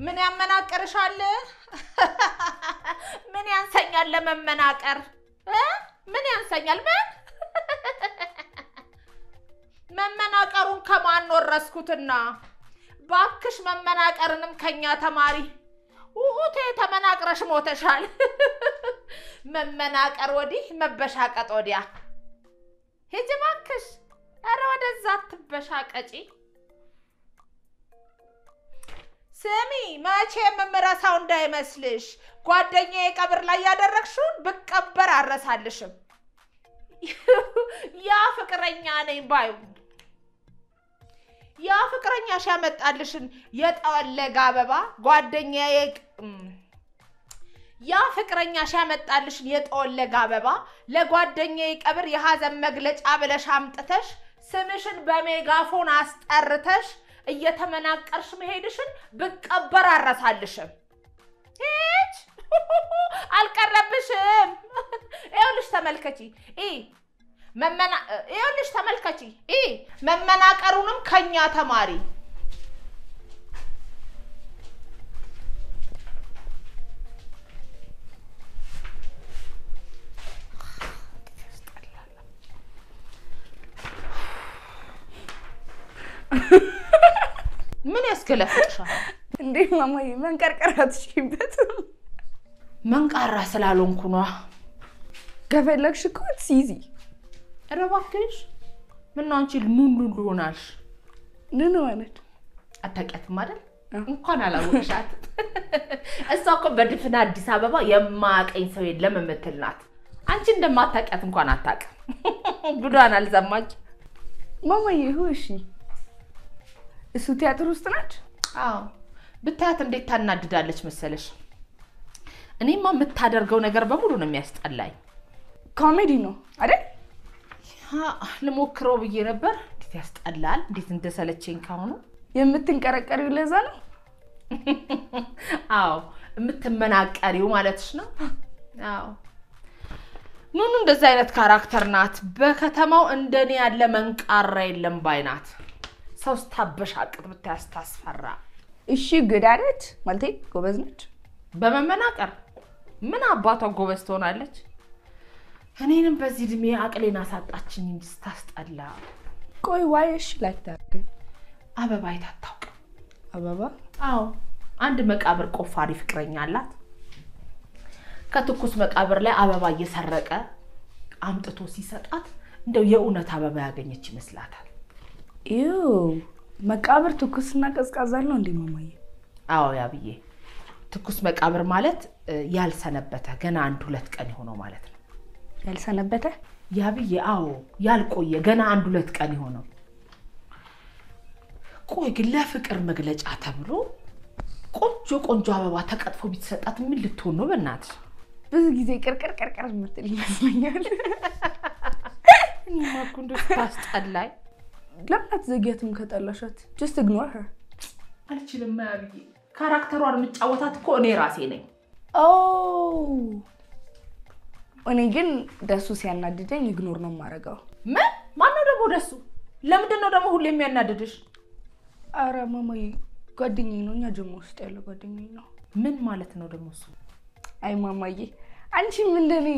ምን ያመናቀርሻል ምን ያንሰኛል ለመመናቀር ምን ያንሰኛል መመናቀሩን ከማን ወረስኩትና ባክሽ መመናቀርንም ከኛ ተማሪ ውሁቴ ተመናቅረሽ ሞተሻል መመናቀር ወዲህ መበሻቀጥ ወዲያ ሂጂ ባክሽ አረ ወደዛ ትበሻቀጪ ስሚ መቼ መመራሳው እንዳይመስልሽ ጓደኛዬ ቀብር ላይ ያደረግሽውን ብቀበር አረሳልሽም ያ ፍቅረኛ ነኝ ባዩ ያ ፍቅረኛሽ ያመጣልሽን የጠወለገ አበባ ጓደኛዬ ያ ፍቅረኛሽ ያመጣልሽን የጠወለገ አበባ ለጓደኛዬ ቀብር የሐዘን መግለጫ ብለሽ አምጥተሽ ስምሽን በሜጋፎን አስጠርተሽ እየተመናቀርሽ መሄድሽን ብቀበር አረሳልሽም ሄች አልቀረብሽም ይኸውልሽ ተመልከቺ ይኸውልሽ ተመልከቺ መመናቀሩንም ከኛ ተማሪ ምን ያስከለፍልሻል እንዴ ማማዬ መንቀርቀራት ሽበት መንቃራ ስላልሆንኩ ነው ከፈለግሽ እኮ ሲዚ ረባክሽ ምን ነው አንቺ ኑኑ ሆናልሽ ኑኑ ማለት አታውቂያትም አይደል እንኳን አላወቅሻት እሷ እኮ በድፍና አዲስ አበባ የማቀኝ ሰው የለም የምትልናት አንቺ እንደማታውቂያት እንኳን አታውቅም ጉዳን አልሰማች ማማዬ ሁሺ እሱ ቲያትር ውስጥ ናት አዎ ብታያት እንዴት ታናድዳለች መሰለሽ እኔማ የምታደርገው ነገር በሙሉ ነው የሚያስጠላኝ ኮሜዲ ነው አይደል ልሞክረው ብዬ ነበር እንዴት ያስጠላል እንዴት እንደሰለቸኝ ካሁኑ የምትንቀረቀሪው ለዛ ነው አዎ የምትመናቀሪው ማለትሽ ነው አዎ ኑኑ እንደዛ አይነት ካራክተር ናት በከተማው እንደኔ ያለ መንቃራ የለም ባይናት ሰው ስታበሻቅጥ ብታስፈራ እሺ ግዳረት ማለቴ ጎበዝ ነች በመመናቀር ምን አባቷ ጎበዝ ትሆናለች እኔንም በዚህ ድሜ አቅሌና ሳጣችኝ እንጂ ስታስጠላ ቆይ ዋይሽ ላይታርክ አበባ አይታጣውቅ አበባ አዎ አንድ መቃብር ቆፋሪ ፍቅረኛ አላት ከትኩስ መቃብር ላይ አበባ እየሰረቀ አምጥቶ ሲሰጣት እንደው የኡነት አበባ ያገኘች ይመስላታል መቃብር ትኩስና ቀዝቃዛ ነው እንዴ ማማዬ አዎ ያብዬ ትኩስ መቃብር ማለት ያልሰነበተ ገና 1-2 ቀን ይሆነው ማለት ነው ያልሰነበተ ያብዬ አዎ ያልቆየ ገና 1-2 ቀን ይሆነው ቆይ ግን ለፍቅር መግለጫ ተብሎ ቆንጆ አበባ ተቀጥፎ ቢተሰጣት ምን ልትሆን ነው በእናት ብዙ ጊዜ ቅርቅር ምትል ይመስለኛል እኔ ማኩ እንደው ታስጠላይ ለምን ዘግያትም ከጣላሻት just ignore her አልችልም ያብዬ ካራክተሯን ምጫወታት እኮ እኔ ራሴ ነኝ እኔ ግን ደሱ ሲያናድደኝ ኢግኖር ነው ማረጋው ማን ነው ደግሞ ደሱ ለምንድን ነው ደግሞ ሁሌ የሚያናድድሽ አረ ማማዬ ጓደኛዬ ነው እኛ ጀሞ ውስጥ ያለ ጓደኛዬ ነው ምን ማለት ነው ደግሞ እሱ አይ ማማዬ አንቺ ምን እንደኔ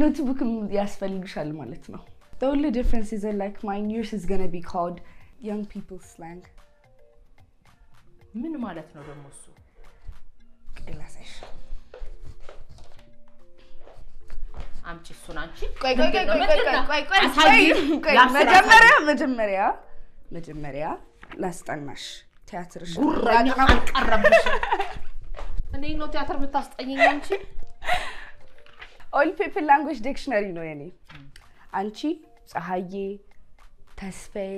ኖትቡክ ያስፈልግሻል ማለት ነው The only difference is that like mine yours is going to be called young people slang. ምን ማለት ነው ደግሞ እሱ? ቅላሳሽ አምጪ እሱን አንቺ ቆይ መጀመሪያ ላስጠናሽ ቲያትርሽ ጉራኛ አልቀረብሽ እኔ ነው ቲያትር የምታስጠኝኝ አንቺ All people language dictionary ነው የኔ አንቺ ፀሐዬ ተስፋዬ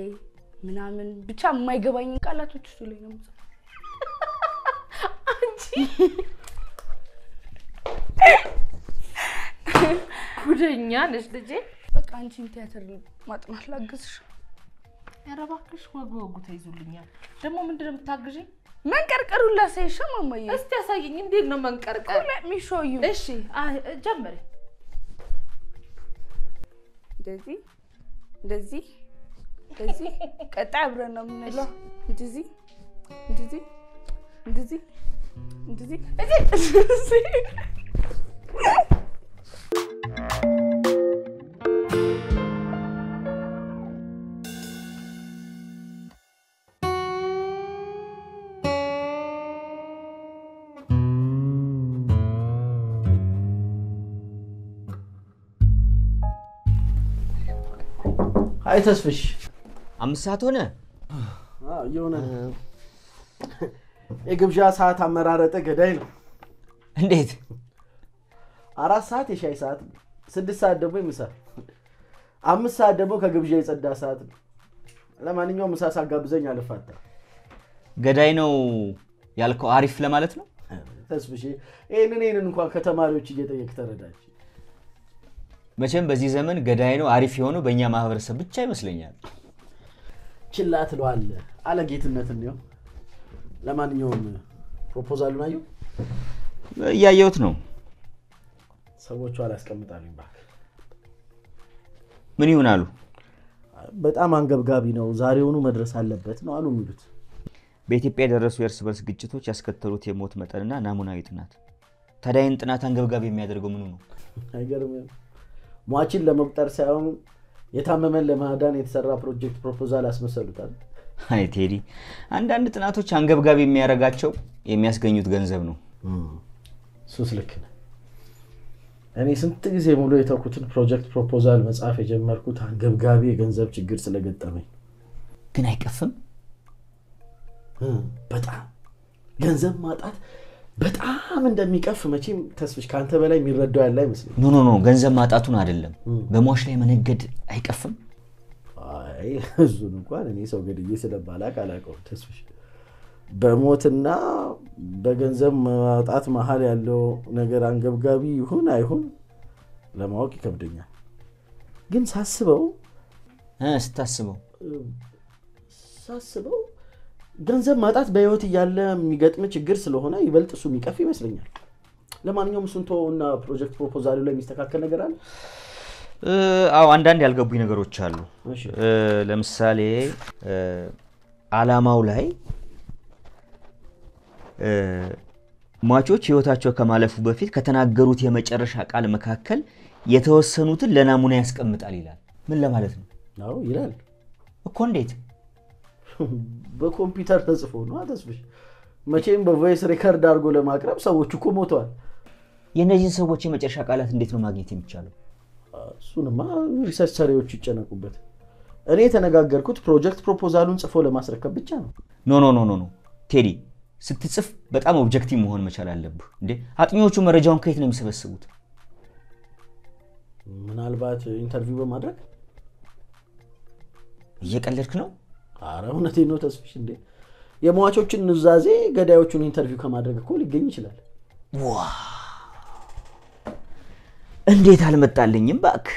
ምናምን ብቻ የማይገባኝ ቃላቶች እሱ ላይ ነው አንቺ ጉደኛ ነሽ ልጄ በቃ አንቺ ቲያትር ማጥናት ላግዝሽ ያረባክሽ ወጉ ተይዙልኛል ደግሞ ምንድነው የምታግዢኝ መንቀርቀሩላ ሳይሽ ማማዬ እስቲ ያሳየኝ እንዴት ነው መንቀርቀር let me show you እሺ ጀምሪ እንደዚህ ቀጣይ አብረን ነው የምንለው እንደዚህ እንደዚህ አይ ተስፍሽ 5 ሰዓት ሆነ የሆነ የግብዣ ሰዓት አመራረጠ ገዳይ ነው እንዴት 4 ሰዓት የሻይ ሰዓት 6 ሰዓት ደግሞ የምሳ 5 ሰዓት ደግሞ ከግብዣ የጸዳ ሰዓት ለማንኛውም ምሳ ሳጋብዘኝ አልፋታ ገዳይ ነው ያልከው አሪፍ ለማለት ነው ተስፍሽ ይሄንን እንኳን ከተማሪዎች እየጠየቅ ተረዳች መቼም በዚህ ዘመን ገዳይ ነው አሪፍ የሆነው በእኛ ማህበረሰብ ብቻ ይመስለኛል ችላት ለዋል አለጌትነት ነው ለማንኛውም ፕሮፖዛሉን አየው ያየሁት ነው ሰዎቹ አላስቀምጣሉኝ ባክ ምን ይሆናሉ በጣም አንገብጋቢ ነው ዛሬውኑ መድረስ አለበት ነው አሉ የሚሉት በኢትዮጵያ የደረሱ የእርስ በርስ ግጭቶች ያስከተሉት የሞት መጠንና ናሙናዊ ጥናት ታዲያን ጥናት አንገብጋቢ የሚያደርገው ምኑ ነው አይገርምም ሟችን ለመቁጠር ሳይሆን የታመመን ለማዳን የተሰራ ፕሮጀክት ፕሮፖዛል አስመሰሉታል አይ ቴዲ አንዳንድ ጥናቶች አንገብጋቢ የሚያረጋቸው የሚያስገኙት ገንዘብ ነው ሱስ ልክ ነው እኔ ስንት ጊዜ ሙሉ የተኩትን ፕሮጀክት ፕሮፖዛል መጻፍ የጀመርኩት አንገብጋቢ የገንዘብ ችግር ስለገጠመኝ ግን አይቀፍም በጣም ገንዘብ ማጣት በጣም እንደሚቀፍ መቼም ተስፍሽ ካንተ በላይ የሚረዳው ያለ አይመስልም ኖ ገንዘብ ማጣቱን አይደለም በሟች ላይ መነገድ አይቀፍም አይ እሱን እንኳን እኔ ሰው ገድዬ ስለባላቅ አላቀው ተስፍሽ በሞትና በገንዘብ ማጣት መሃል ያለው ነገር አንገብጋቢ ይሁን አይሁን ለማወቅ ይከብደኛል ግን ሳስበው ገንዘብ ማጣት በህይወት ያለ የሚገጥም ችግር ስለሆነ ይበልጥ እሱ የሚቀፍ ይመስለኛል ለማንኛውም እሱንቶና ፕሮጀክት ፕሮፖዛሉ ላይ የሚስተካከል ነገር አለ አው አንዳንድ ያልገቡኝ ነገሮች አሉ ለምሳሌ አላማው ላይ ሟቾች ህይወታቸው ከማለፉ በፊት ከተናገሩት የመጨረሻ ቃል መካከል የተወሰኑትን ለናሙና ያስቀምጣል ይላል ምን ለማለት ነው አው ይላል እኮ እንዴት በኮምፒውተር ተጽፎ ነው አተስብሽ መቼም በቮይስ ሪከርድ አድርጎ ለማቅረብ ሰዎች እኮ ሞተዋል የነዚህን ሰዎች የመጨረሻ ቃላት እንዴት ነው ማግኘት የሚቻለው እሱንማ ሪሰርቸሮች ይጨነቁበት እኔ ተነጋገርኩት ፕሮጀክት ፕሮፖዛሉን ጽፎ ለማስረከብ ብቻ ነው ኖ ቴዲ ስትጽፍ በጣም ኦብጀክቲቭ መሆን መቻል አለብህ እንዴ አጥኚዎቹ መረጃውን ከየት ነው የሚሰበስቡት ምናልባት ኢንተርቪው በማድረግ እየቀለድክ ነው አረ እውነቴን ነው ተስፍሽ እንዴ የሟቾችን ንዛዜ ገዳዮቹን ኢንተርቪው ከማድረግ እኮ ሊገኝ ይችላል ዋ እንዴት አልመጣልኝም ባክ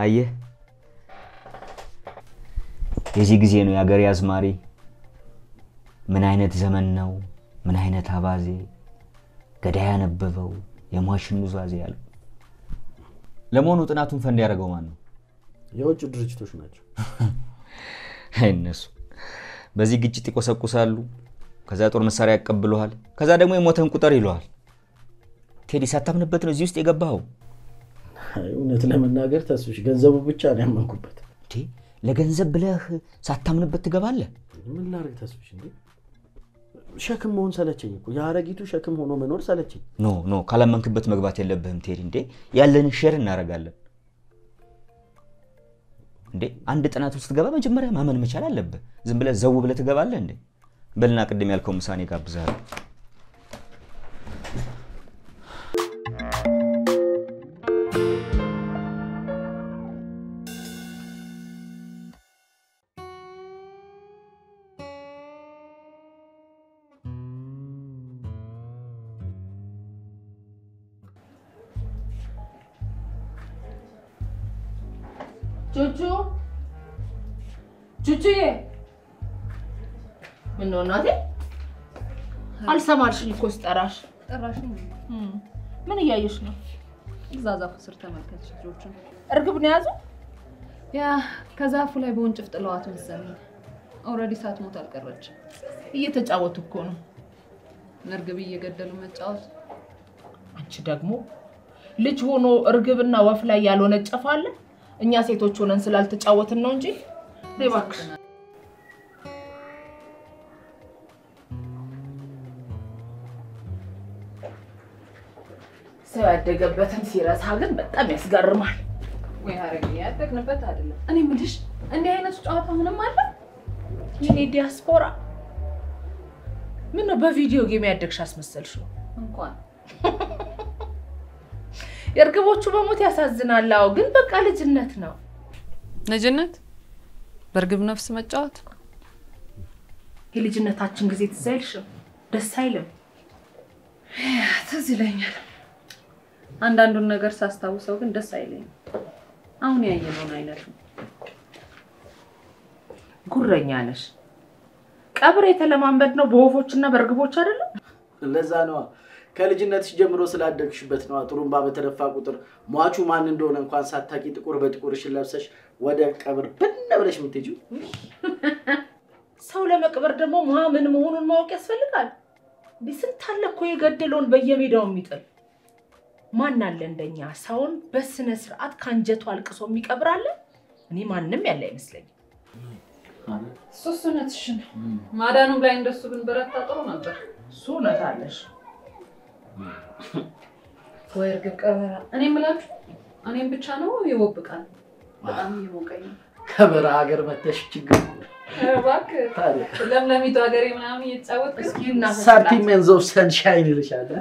አየህ የዚህ ጊዜ ነው ያገር ያዝማሪ ምን አይነት ዘመን ነው ምን አይነት አባዜ ገዳይ ያነበበው የሟችን ንዛዜ ያለው ለሞኑ ጥናቱን ፈንድ ያደረገው ማን ነው የውጭ ድርጅቶች ናቸው እነሱ በዚህ ግጭት ይቆሰቁሳሉ ከዛ ጦር መሳሪያ ያቀብሉሃል ከዛ ደግሞ የሞተን ቁጥር ይሏል ቴዲ ሳታምንበት ነው እዚህ ውስጥ የገባው እውነት ለመናገር ተስፍሽ ገንዘቡ ብቻ ነው ያመንኩበት ቴ ለገንዘብ ብለህ ሳታምንበት ትገባለህ ምን ላርግ ተስፍሽ እንዴ ሸክም መሆን ሰለቸኝ እኮ ያረጊቱ ሸክም ሆኖ መኖር ሰለቸኝ ኖ ካላመንክበት መግባት የለብህም ቴዲ እንዴ ያለን ሼር እናረጋለን እንዴ አንድ ጥናት ውስጥ ገባ መጀመሪያ ማመን መቻል አለብህ ዝም ብለህ ዘው ብለህ ትገባለህ እንዴ በልና ቅድም ያልከው ምሳኔ ጋብዛለሁ ቹቹዬ ምን ነው እናቴ አልሰማልሽኝ እኮ ስጠራሽ ጠራሽኝ ምን እያየሽ ነው ዛዛፉ ስር ተመልከትሽ ልጆቹን እርግብ ነው ያዙ ያ ከዛፉ ላይ በወንጭፍ ጥለዋት መሰለኝ ኦሬዲ ሳትሞት አልቀረች እየተጫወቱ እኮ ነው እርግብ እየገደሉ መጫወት አንቺ ደግሞ ልጅ ሆኖ እርግብና ወፍ ላይ ያልሆነ ጨፋለ እኛ ሴቶች ሆነን ስላልተጫወትን ነው እንጂ ለባክሽ ሰው ያደገበትን ሲረሳ ግን በጣም ያስገርማል ወይ ሀረግ ያደግንበት አይደለም እኔ ምልሽ እንዲህ አይነት ጨዋታ ምንም አለ የኔ ዲያስፖራ ምን ነው በቪዲዮ ጌም ያደግሽ አስመሰልሽው እንኳን የርግቦቹ በሞት ያሳዝናል አው ግን በቃ ልጅነት ነው ልጅነት በርግብ ነፍስ መጫወት የልጅነታችን ጊዜ ትዘልሽ ደስ አይልም ትዝ ይለኛል አንዳንዱን ነገር ሳስታውሰው ግን ደስ አይለኝም አሁን ያየነውን አይነት ነው ጉረኛ ነሽ ቀብር የተለማመድ ነው በወፎችና በርግቦች አይደለም ለዛ ነው ከልጅነትሽ ጀምሮ ስላደግሽበት ነው ጥሩምባ በተረፋ ቁጥር ሟቹ ማን እንደሆነ እንኳን ሳታቂ ጥቁር በጥቁርሽ ለብሰሽ ወደ ቀብር ብለሽ ምትጂው ሰው ለመቅበር ደግሞ ምን መሆኑን ማወቅ ያስፈልጋል ቢስንታለ እኮ የገደለውን በየሜዳው የሚጥል ማን አለ እንደኛ ሰውን በስነ ስርዓት ካንጀቱ አልቅሶ የሚቀብራለ እኔ ማንንም ያለ አይመስለኝም ሶስቱነትሽ ነው ማዳኑም ላይ እንደሱ ብንበረታ ጥሩ ነበር ሶነታለሽ ወይ እርግብ ቀበራ እኔ ምላችሁ እኔም ብቻ ነው ይወብቃል በጣም ይሞቀኝ ከበራ ሀገር መተሽ ችግር እባክ ለምለሚቱ ሀገሬ ምናምን እየተጫወትኩ እስኪና 30 months of sunshine ይልሻል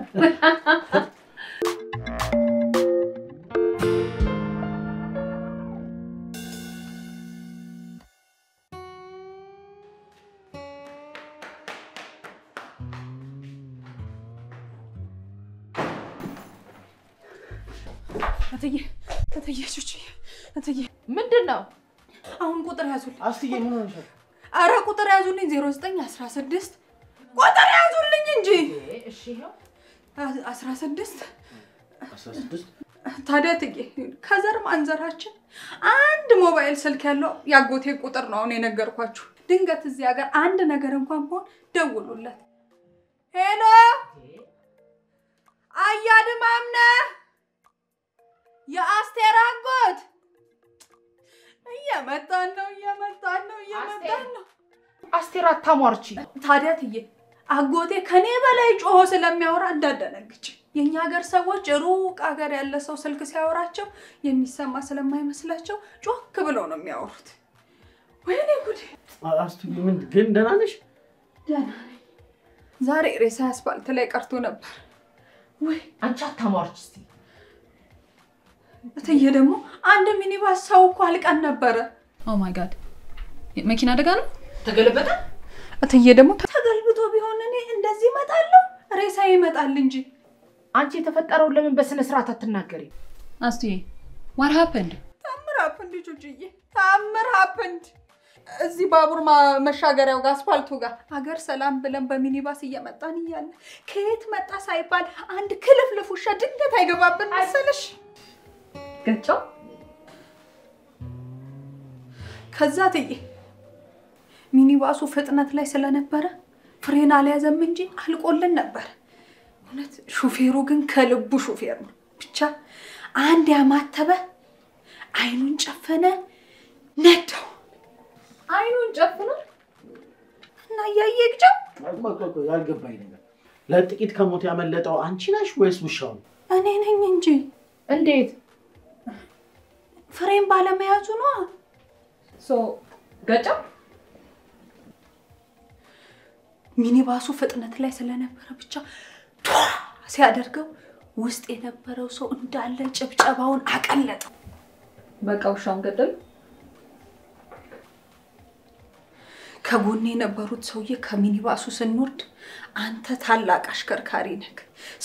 እትዬ ቹቺ እትዬ ምንድነው አሁን ቁጥር ያዙልኝ አስትዬ ምን ሆነሽ አረ ቁጥር ያዙልኝ 0916 ቁጥር ያዙልኝ እንጂ እሺ ይሄው 16 ታዲያ እትዬ ከዘር ማንዘራችን አንድ ሞባይል ስልክ ያለው ያጎቴ ቁጥር ነው አሁን የነገርኳችሁ ድንገት እዚህ ሀገር አንድ ነገር እንኳን ቢሆን ደውሉለት ሄሎ አያድማምነ የአስቴር አጎት እየመጣን ነው አስቴር አታሟርቺ ታዲያ እትዬ አጎቴ ከኔ በላይ ጮሆ ስለሚያወራ እንዳደነግጭ የኛ ሀገር ሰዎች ሩቅ ሀገር ያለ ሰው ስልክ ሲያወራቸው የሚሰማ ስለማይመስላቸው ጮክ ብለው ነው የሚያወሩት ወይኔ ጉዴ አስትዬ ምን ግን ደህና ነሽ ደህና ነኝ ዛሬ ሬሳ አስፋልት ላይ ቀርቶ ነበር ወይ አንቺ አታሟርቺ እስቲ እትዬ ደግሞ አንድ ሚኒባስ ሰው እኮ አልቀን ነበር ኦ ማይ ጋድ መኪና አደጋ ነው ተገለበጠ እትዬ ደግሞ ተገልብጦ ቢሆን እኔ እንደዚህ እመጣለሁ ሬሳ ይመጣል እንጂ አንቺ የተፈጠረው ለምን በስነ ስርዓት አትናገሪ አስትዬ what happened ታምር happened ጁጂዬ ታምር happened እዚህ ባቡር መሻገሪያው ጋር አስፋልቱ ጋር አገር ሰላም ብለን በሚኒባስ እየመጣን ይያለ ከየት መጣ ሳይባል አንድ ክልፍልፍ ውሻ ድንገት አይገባብን መሰለሽ ገጫው ከዛ እትዬ ሚኒባሱ ፍጥነት ላይ ስለነበረ ፍሬን አልያዘም እንጂ አልቆልን ነበር እውነት ሹፌሩ ግን ከልቡ ሹፌር ነው ብቻ አንድ ያማተበ አይኑን ጨፈነ ነዳው አይኑን ጨፍነ እና ያየግጫው ቆይ ያልገባኝ ነገር ለጥቂት ከሞት ያመለጠው አንቺ ነሽ ወይስ ውሻው እኔ ነኝ እንጂ እንዴት ፍሬን ባለመያዙ ነው ሶ ገጫው ሚኒባሱ ፍጥነት ላይ ስለነበረ ብቻ ሲያደርገው ውስጥ የነበረው ሰው እንዳለ ጭብጨባውን አቀለጠው በቃ ውሻውን ገደል ከጎኔ የነበሩት ሰውዬ ከሚኒባሱ ስንወርድ አንተ ታላቅ አሽከርካሪ ነህ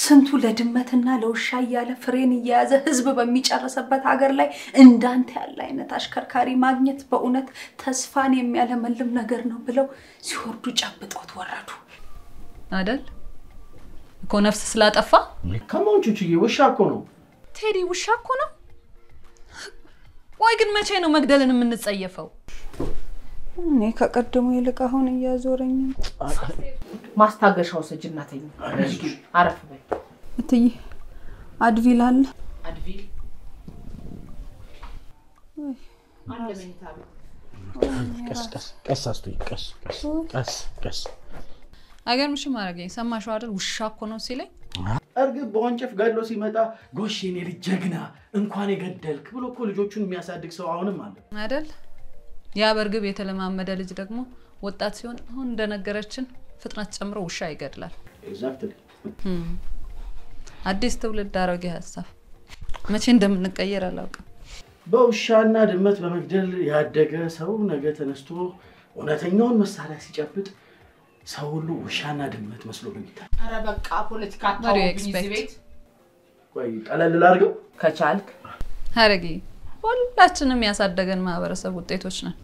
ስንቱ ለድመትና ለውሻ ያለ ፍሬን እያያዘ ህዝብ በሚጨርሰበት ሀገር ላይ እንዳንተ ያለ አይነት አሽከርካሪ ማግኘት በእውነት ተስፋን የሚያለመልም ነገር ነው ብለው ሲወርዱ ጨብጠውት ወረዱ አይደል እኮ ነፍስ ስላጠፋ ከሞንቹቺዬ ውሻ እኮ ነው ቴዲ ውሻ እኮ ነው ወይ ግን መቼ ነው መግደልን የምንጸየፈው እኔ ከቀደሙ ይልቅ አሁን እያዞረኝ ማስታገሻው ሰጅናተኝ አረፍ በይ እትዬ አድቪል አለ አድቪል አንድ መኝታ ቀስ አስቱኝ ቀስ አይገርምሽም አረገኝ ሰማሽው አይደል ውሻ እኮ ነው ሲለኝ እርግብ በወንጨፍ ገድሎ ሲመጣ ጎሽ የኔ ልጅ ጀግና እንኳን የገደልክ ብሎ እኮ ልጆቹን የሚያሳድግ ሰው አሁንም አለ አይደል ያ በርግብ የተለማመደ ልጅ ደግሞ ወጣት ሲሆን አሁን እንደነገረችን ፍጥነት ጨምሮ ውሻ ይገድላል ኤግዛክትሊ አዲስ ትውልድ አሮጌ ሐሳብ መቼ እንደምንቀየር አላውቅም በውሻና ድመት በመግደል ያደገ ሰው ነገ ተነስቶ እውነተኛውን መሳሪያ ሲጨብጥ ሰው ሁሉ ውሻና ድመት መስሎ ነው የሚታየው አረ በቃ ፖለቲካ ታውቁኝ ቤት ቆይ ቀለል ላድርገው ከቻልክ አረጊ ሁላችንም ያሳደገን ማህበረሰብ ውጤቶች ነን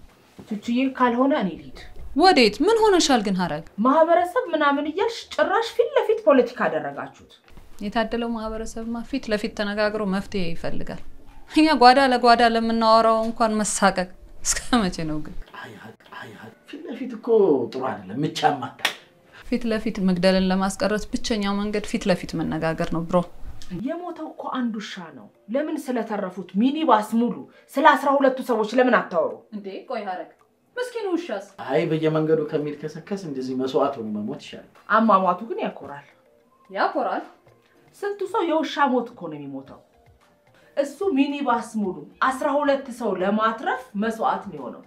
ቹቹዬ ካልሆነ እኔ ልሂድ ወዴት ምን ሆነሻል ግን ሐረግ ማህበረሰብ ምናምን እያልሽ ጭራሽ ፊት ለፊት ፖለቲካ አደረጋችሁት የታደለው ማህበረሰብማ ፊት ለፊት ተነጋግሮ መፍትሄ ይፈልጋል እኛ ጓዳ ለጓዳ ለምናወራው እንኳን መሳቀቅ እስከመቼ ነው ግን አይ ፊት ለፊት እኮ ጥሩ አይደለም ምቻማታ ፊት ለፊት መግደልን ለማስቀረት ብቸኛው መንገድ ፊት ለፊት መነጋገር ነው ብሮ የሞተው እኮ አንድ ውሻ ነው ለምን ስለተረፉት ሚኒባስ ሙሉ ስለ 12 ሰዎች ለምን አታወሩ እንዴ ቆይ ሐረግ መስኪን ውሻስ አይ በየመንገዱ ከሚልከሰከስ እንደዚህ መስዋዕት ሆኖ መሞት ይሻላል አማማቱ ግን ያኮራል ስንቱ ሰው የውሻ ሞት እኮ ነው የሚሞተው እሱ ሚኒባስ ሙሉ 12 ሰው ለማትረፍ መስዋዕት ነው የሆነው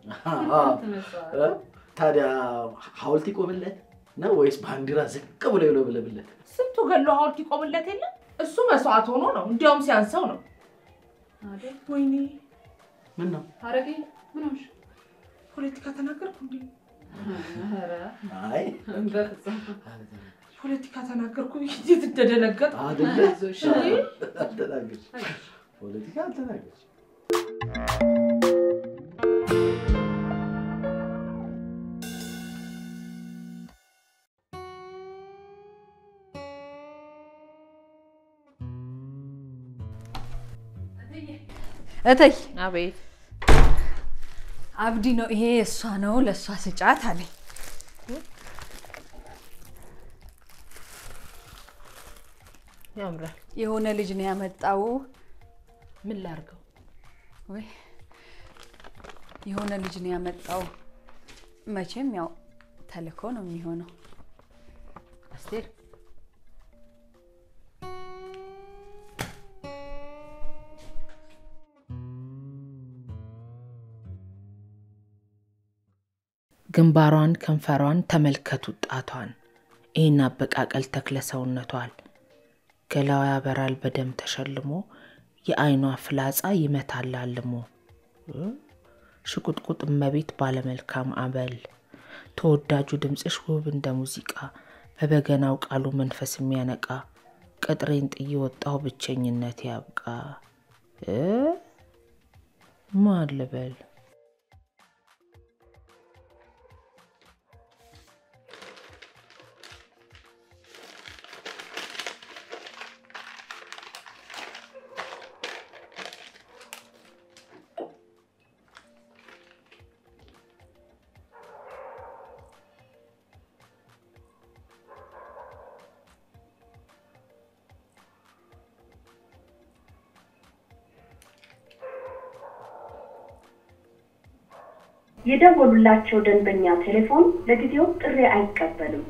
ታዲያ ሐውልት ይቆምለት ነው ወይስ ባንዲራ ዝቅ ብሎ ይለብለብለት ስንቱ ገሎ ሐውልት ይቆምለት የለም እሱ መስዋዕት ሆኖ ነው እንዲያውም ሲያንሰው ነው አይደል ወይኔ ምን ነው ሐረግ ምን ሆነሽ ፖለቲካ ተናገርኩ እንዴ ኧረ አይ በፍጹም ፖለቲካ ተናገርኩ እንዴት እንደደነገጥ አደለሽ አደላገሽ ፖለቲካ አልተናገርሽ እተይ አቤት አብዲ ነው ይሄ እሷ ነው ለሷ ስጫት አለኝ ያምራል የሆነ ልጅ ነው ያመጣው ምን ላርገው ወይ የሆነ ልጅ ነው ያመጣው መቼም ያው ተልኮ ነው የሚሆነው አስቴር ግንባሯን ከንፈሯን ተመልከቱ ጣቷን ይህን አበቃቀል ተክለ ሰውነቷል ገላዋ ያበራል በደም ተሸልሞ የአይኗ ፍላጻ ይመታል አልሞ ሽቁጥቁጥ መቤት ባለመልካም አበል ተወዳጁ ድምጽሽ ውብ እንደ ሙዚቃ በበገናው ቃሉ መንፈስ የሚያነቃ ቀጥሬን ጥዬ ወጣው ብቸኝነት ያብቃ ማለበል የደወሉላቸው ደንበኛ ቴሌፎን ለጊዜው ጥሪ አይቀበልም